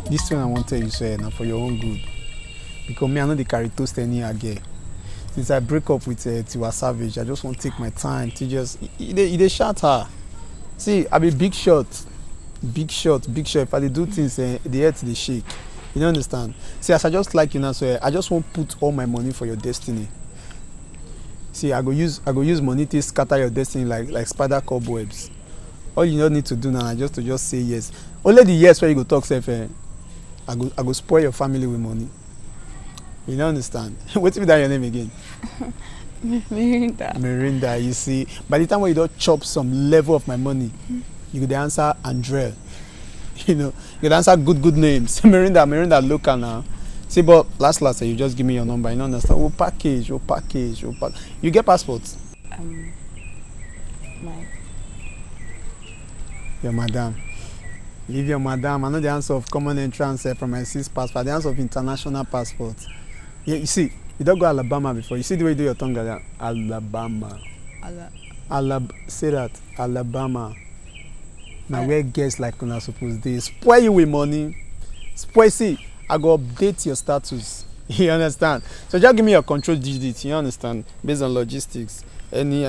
This thing I want to tell you, sir, now for your own good. Because me, I know they carry toast any again. Since I break up with Tiwa Savage, I just want to take my time to just... They shot her. See, I be big shot. Big shot. If I do things, the earth they shake. You don't understand? See, as I just like you now, so I just want to put all my money for your destiny. See, I go use money to scatter your destiny like spider cobwebs. All you don't need to do now is just say yes. Only the yes where you go talk self, I go spoil your family with money. You don't understand? What's that your name again? Mirinda, you see. By the time when you don't chop some level of my money, you could answer Andrel. You know, you could answer good names. Mirinda local now. See, but last, you just give me your number. You don't understand? We'll package. You get passports? Your madam. Leave your madam. I know the answer of common entrance from my sis passport. The answer of international passport. Yeah, you see, you don't go Alabama before. You see the way you do your tongue like Alabama. Say that. Alabama. Now where guests like una suppose they spoil you with money. See, I go update your status. You understand? So just give me your control digits. You understand? Based on logistics. Any.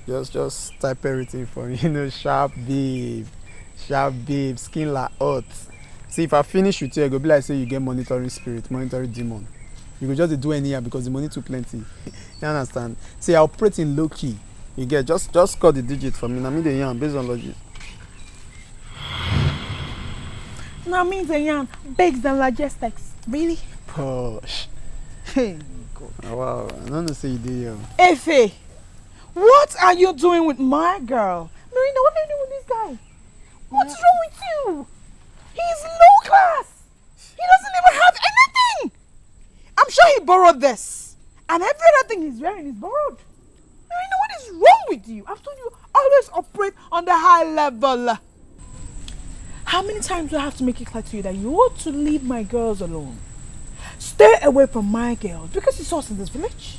Just type everything for me. You know, sharp babe, skin like hot. See, if I finish with you, I go be like say you get monitoring spirit, monitoring demon. You go just do anyhow because the money too plenty. You understand? See, I operate in low key. You get just call the digit for me. Now me the yarn based on logic. Now me the yarn based on logistics. Really? Posh. Hey, God. Oh, wow, I don't know say you did yo. Efe, what are you doing with my girl? Marina, what are you doing with this guy? What's wrong with you? He's low class. He doesn't even have anything. I'm sure he borrowed this. And every other thing he's wearing is borrowed. Marina, what is wrong with you? I've told you, always operate on the high level. How many times do I have to make it clear to you that you ought to leave my girls alone? Stay away from my girls because it's us in this village.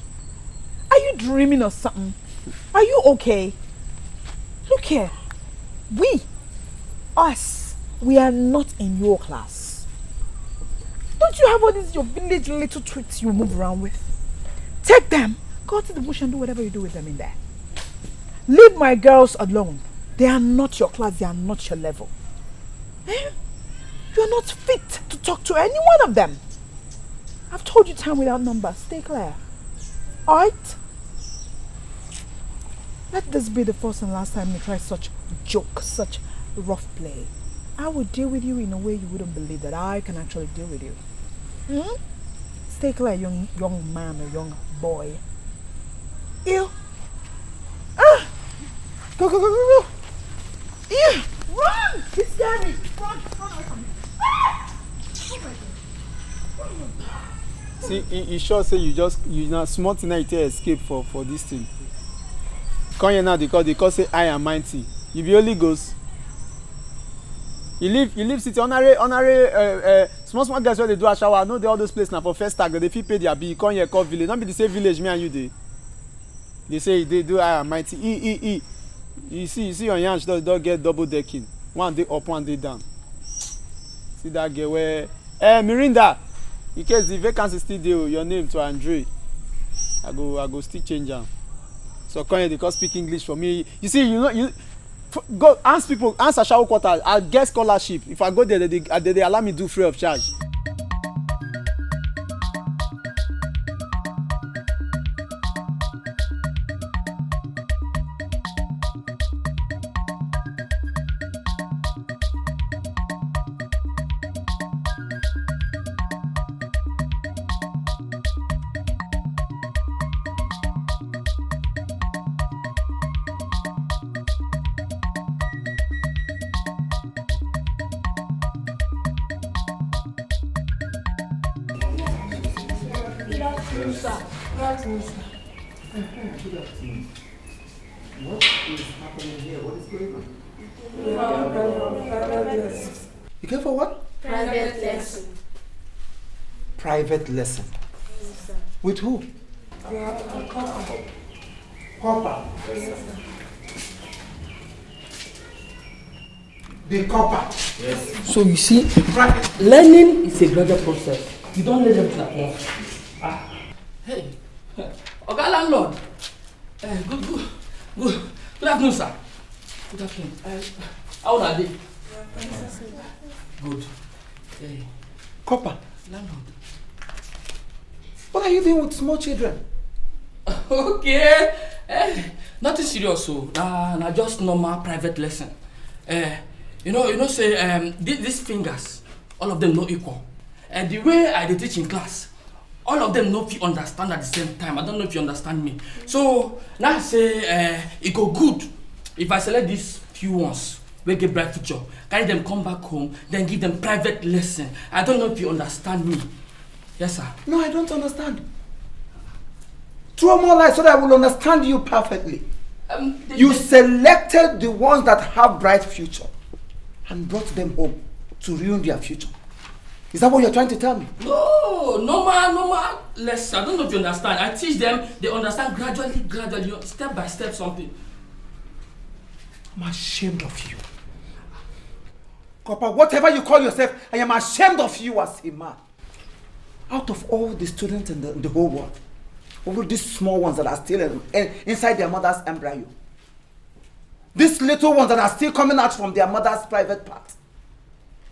Are you dreaming or something? Are you okay? Look here. We are not in your class. Don't you have all these your village little tricks you move around with? Take them, go to the bush and do whatever you do with them in there. Leave my girls alone. They are not your class, they are not your level. You are not fit to talk to any one of them. I've told you time without number. Stay clear. Alright? Let this be the first and last time you try such joke, such rough play. I will deal with you in a way you wouldn't believe that I can actually deal with you. Stay clear, young man or young boy. Ew. Go. Ew. Run! He's scared me. Run away from me. See, he sure say you not smart enough to escape for this thing. Come here now because say I am mighty. You be Holy Ghost. You live city honorary small guys where they do a shower. I know all those places now for first tag they fit pay their bill. Come here call village. Not be the same village me and you dey. They say they do I am mighty. You see your yansh don't get double decking. One day up, one day down. See that girl where Mirinda. In case the vacancy still there, your name to Andre. I go still change am. So come here, they can speak English for me. You see, you go ask Ashawo quarter. I get scholarship. If I go there, they allow me do free of charge. What is happening here? What is going on? You came for what? Private lesson. Private lesson. Yes, sir. With who? Copper. Copper. Yes, sir. The copper. So you see, learning is a gradual process. You don't learn everything at once. Hey, okay, landlord. Good afternoon, sir. Good afternoon. How are they? Good. Hey. Copper. Landlord. What are you doing with small children? Okay. Nothing serious, so. Nah, just normal private lesson. You know, say these fingers, all of them not equal. And the way I teach in class, all of them not understand at the same time. I don't know if you understand me. So now I say it go good if I select these few ones. We get bright future, carry them come back home, then give them private lesson. I don't know if you understand me. Yes, sir. No, I don't understand. Throw more light so that I will understand you perfectly. You selected the ones that have bright future and brought them home to ruin their future. Is that what you're trying to tell me? No, normal lesson. I don't know if you understand. I teach them, they understand gradually, step by step something. I'm ashamed of you. Copper, whatever you call yourself, I am ashamed of you as a man. Out of all the students in the whole world, all these small ones that are still inside their mother's embryo, these little ones that are still coming out from their mother's private part,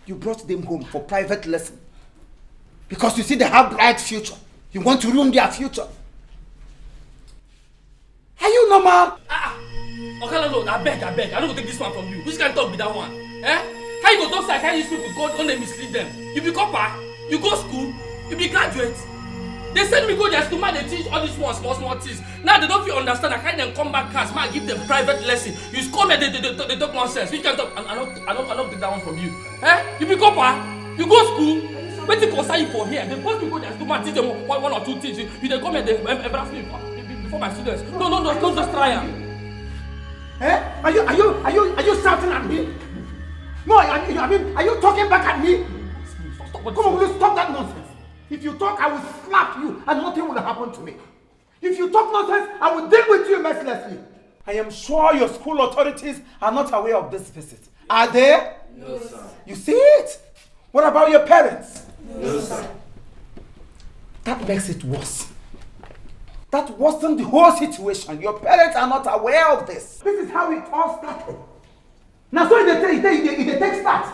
you brought them home for private lesson. Because you see they have bright future. You want to ruin their future. Are you normal? Okay, Landlord, I beg. I don't go take this one from you. Which kind of talk be that one? How you go talk side, how you speak with God, don't they mislead them? You be copper, you go school, you be graduate. They send me go their school, man, they teach all these small things. Now they don't feel understand. I can't then come back class, man, give them private lesson. You come here, they talk nonsense. We can talk. I don't take that one from you. You be copper, you go school. Wait till concern you for here. They post me go their school, man, teach them one or two things. You they come here, they embarrass me before my students. No, don't just try them. Are you shouting at me? No, I mean, are you talking back at me? Come on, will you stop that nonsense? If you talk, I will slap you and nothing will happen to me. If you talk nonsense, I will deal with you mercilessly. I am sure your school authorities are not aware of this visit. Are they? No, sir. You see it? What about your parents? No, sir. That makes it worse. That wasn't the whole situation. Your parents are not aware of this. This is how it all started. Now, so if they take start,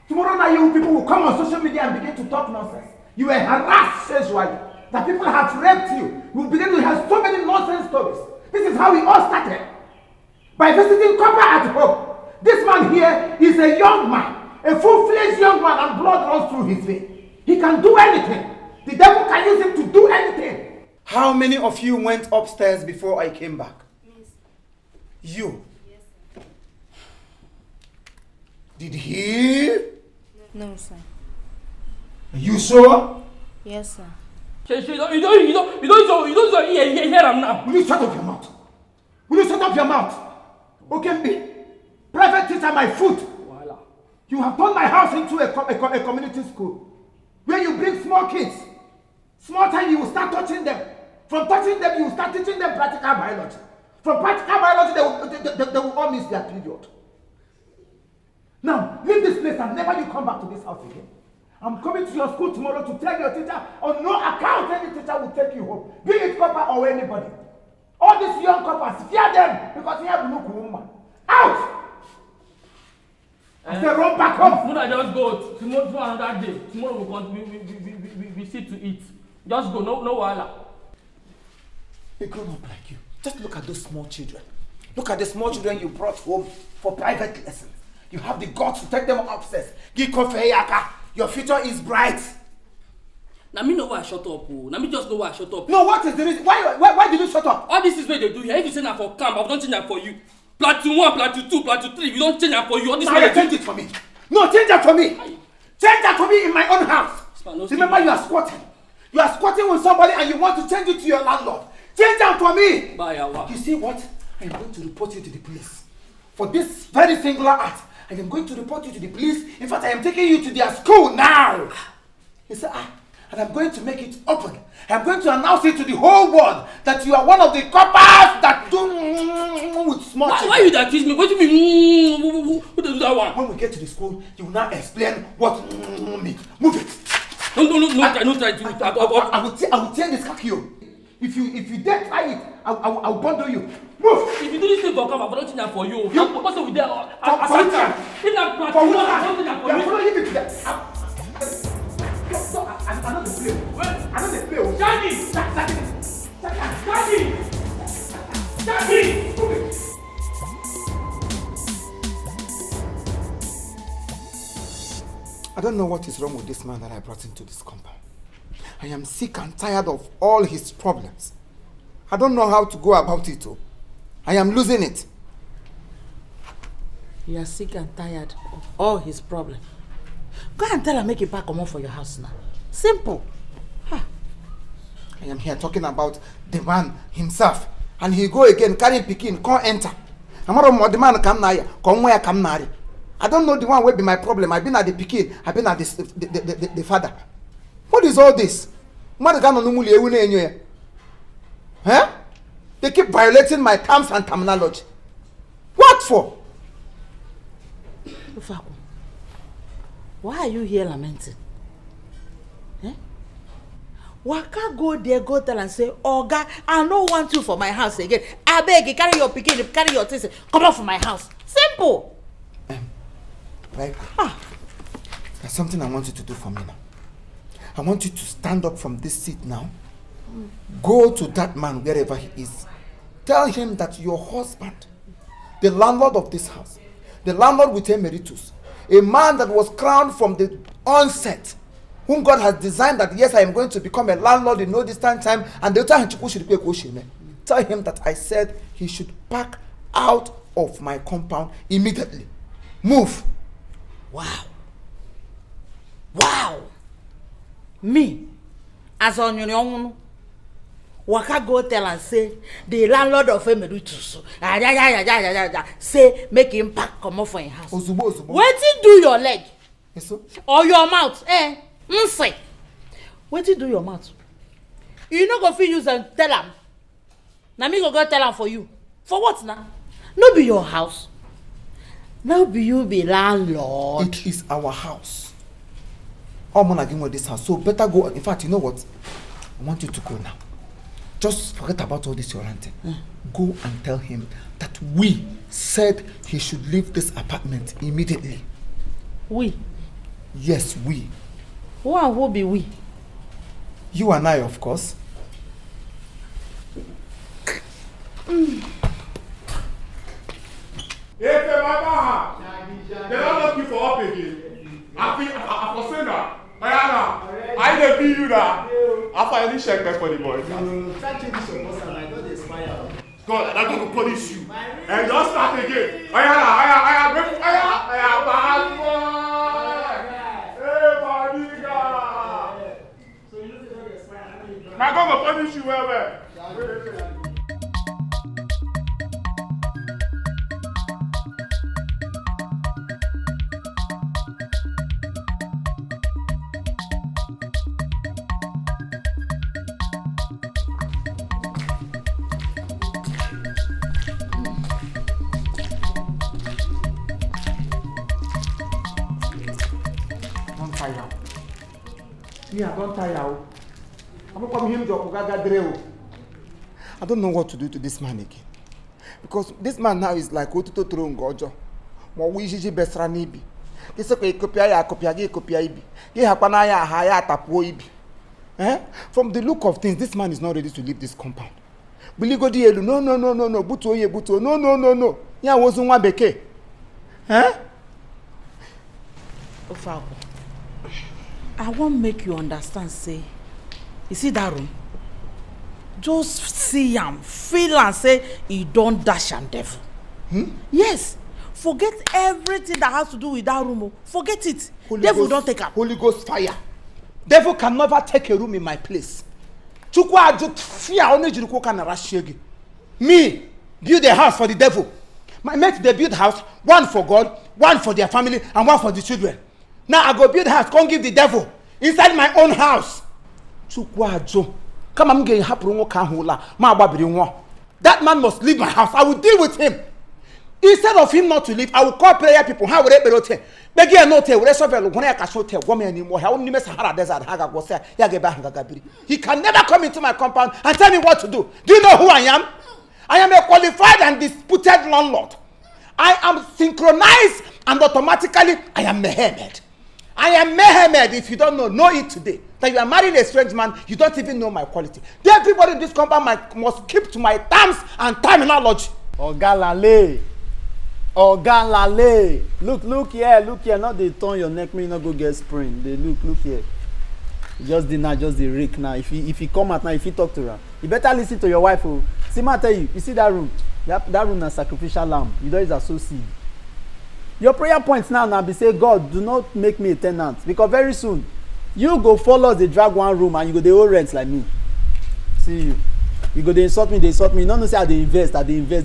tomorrow night you people will come on social media and begin to talk nonsense. You were harassed sexually. That people have raped you. You begin to have so many nonsense stories. This is how it all started. By visiting Copper at home. This man here is a young man. A full-fledged young man, and blood runs through his veins. He can do anything. The devil can use him to do anything. How many of you went upstairs before I came back? Yes. You. Yes, sir. Did he? No, sir. Are you sure? Yes, sir. You don't hear them now. Will you shut up your mouth? Will you shut up your mouth? Okay, me. Private teacher, my foot. Voila. You have turned my house into a community school. Where you bring small kids. Small time you will start touching them. From touching them, you will start teaching them practical biology. From practical biology, they will all miss their period. Now, leave this place and never you come back to this house again. I'm coming to your school tomorrow to tell your teacher, on no account any teacher will take you home. Be it copper or anybody. All these young coppers, fear them because they have no woman. Out! I say run back home. Muna just go tomorrow another day. Tomorrow we sit to eat. Just go, no wahala. A grown up like you. Just look at those small children. Look at the small children you brought home for private lessons. You have the guts to take them upstairs. Give coffee, yaka. Your future is bright. Now me know why I shut up. Now me just know why I shut up. No, what is the reason? Why did you shut up? All this is what they do here. If you say that for camp, I don't change that for you. Platoon 1, platoon 2, platoon 3. You don't change that for you. All this Now you change it for me. No, change that for me. Change that for me in my own house. Remember, you are squatting. You are squatting with somebody and you want to change it to your landlord. Change that for me. You see what? I am going to report you to the police. For this very singular act, I am going to report you to the police. In fact, I am taking you to their school now. You say, and I'm going to make it open. I'm going to announce it to the whole world that you are one of the coppers that do with small children. Why you accuse me? What do you mean? that one. When we get to the school, you will now explain what means. Move it. No, try to. I will tear this khaki. If you dare try it, I'll bundle you. Move. If you do this thing for come, I'm not doing that for you. What's up with that? For what? If I'm not doing that for you. Leave it to that. I'm not the player. I'm not the player. Jackie! I don't know what is wrong with this man that I brought into this compound. I am sick and tired of all his problems. I don't know how to go about it. I am losing it. You are sick and tired of all his problems. Go and tell her make it back come on for your house now. Simple. I am here talking about the man himself. And he go again, carry pikin, can't enter. I'm not the man come now, come where come marry. I don't know the one will be my problem. I've been at the pikin, I've been at the father. What is all this? Huh? They keep violating my terms and terminology. What for? Why are you here lamenting? Waka go there, go tell and say, oh God, I don't want you for my house again. I beg you, carry your pikin, carry your things, come out from my house. Simple. Right. There's something I want you to do for me now. I want you to stand up from this seat now. Go to that man wherever he is. Tell him that your husband, the landlord of this house, the landlord with emeritus, a man that was crowned from the onset, whom God has designed that, yes, I am going to become a landlord in no distant time, and tell him that I said he should pack out of my compound immediately. Move. Wow. Me, as on your own, Waka go tell and say, the landlord of emeritus, say, make him pack come off for your house. Wait till do your leg. Or your mouth, say. Wait till do your mouth. You no go fit use and tell him. Now me go tell him for you. For what now? No be your house. Now be you be landlord. It is our house. I'm gonna give you this house. So better go. In fact, you know what? I want you to go now. Just forget about all this your ranting. Go and tell him that we said he should leave this apartment immediately. We? Yes, we. Who and who be we? You and I, of course. If the mama, they don't look you for up again. I for saying that. I didn't be you that. I finally checked that for the boys. God, I'm going to punish you. And just start again. Hey, I'm going to punish you well. I don't know what to do to this man again. Because this man now is like Otuto Tron Gojo. Mowiji Besranibi. This is a copia. From the look of things, this man is not ready to leave this compound. No. Buto. No. Yeah, wasn't one beke. I won't make you understand, say, you see that room? Just see him, feel and say, he don't dash and devil. Yes. Forget everything that has to do with that room. Forget it. Devil don't take up. Holy Ghost fire. Devil can never take a room in my place. Me, build a house for the devil. My mates, they build house, one for God, one for their family, and one for the children. Now I go build house, can't give the devil inside my own house. That man must leave my house. I will deal with him. Instead of him not to leave, I will call prayer people. How would they be rotate? Begin no te. We so when I can show te woman anymore. How only Sahara desert haga go say ya. He can never come into my compound and tell me what to do. Do you know who I am? I am a qualified and disputed landlord. I am synchronized and automatically I am Mehemed. I am Mehemed. If you don't know it today. That you are marrying a strange man, you don't even know my quality. Then everybody in this compound must keep to my terms and terminology. Ogalale. Look here. Not they turn your neck, me not go get sprain. They look here. Just the rake now. If he come out now, if he talk to her, you better listen to your wife. Oh, see, I tell you, you see that room? That room is sacrificial lamb. You know it's associated. Your prayer points now be say, God, do not make me a tenant, because very soon you go follow the drag one room and you go the owe rent like me. See you. You go they insult me. You don't know say I they invest.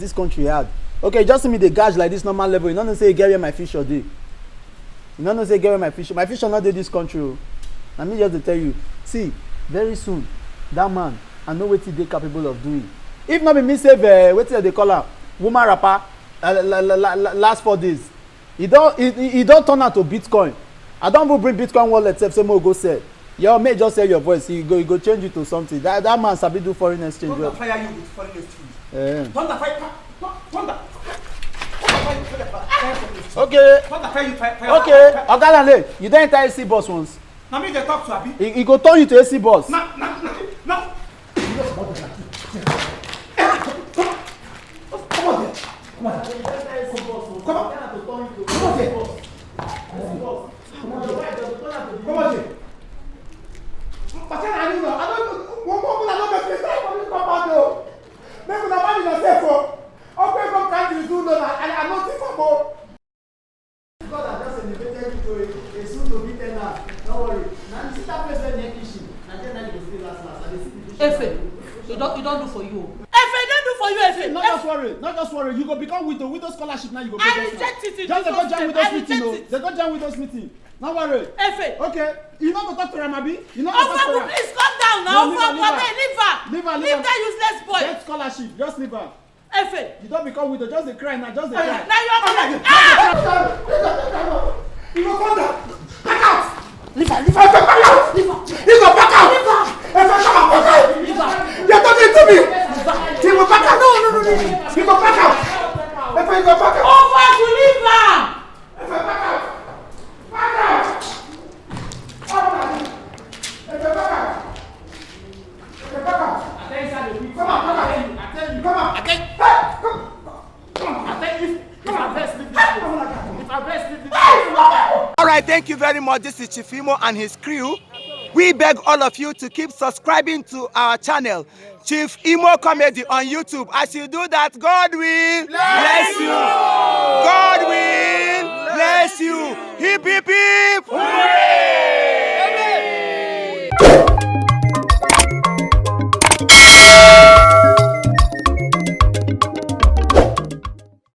This country hard. Okay, just see me the gauge like this normal level. You don't know say get where my fish or day. You don't know say get where my fish. My fish are not in this country. Oh. I mean just to tell you. See, very soon, that man, I know what they capable of doing. If not be me save what they call her woman rapper last 4 days. He don't turn out to Bitcoin. I don't even bring Bitcoin wallet except say more go sell. Your mate just sell your voice. He go change it to something. That man sabi do foreign exchange. Don't fire you with foreign exchange. Yeah. Thunder fire. Okay. Ogalale, you don't enter AC bus once. Now me they talk to Abi. He go turn you to AC bus. No. Efe, you don't do for you. Efe, don't do for you, Efe. Not just worry. You go become widow scholarship now. You go. I reject it. Just go join with us meeting. They go join with us meeting. Not worry. Efe. Okay. You not go talk to Ramabi. You not go talk to her. Please calm down now. Leave her. Leave that useless boy. Get scholarship. Just leave her. Efe. You don't become widow. Just a cry now. Just a cry. Now you are crying. You go come down. Back out. Leave her. Back out. Leave her. Back out. You're talking to me. She will back out. No. You go back out. You go back out. Over to leave her. Back out. Alright, thank you very much. This is Chief Imo and his crew. We beg all of you to keep subscribing to our channel, Chief Imo Comedy on YouTube. As you do that, God will bless you. God will bless you. Hip hip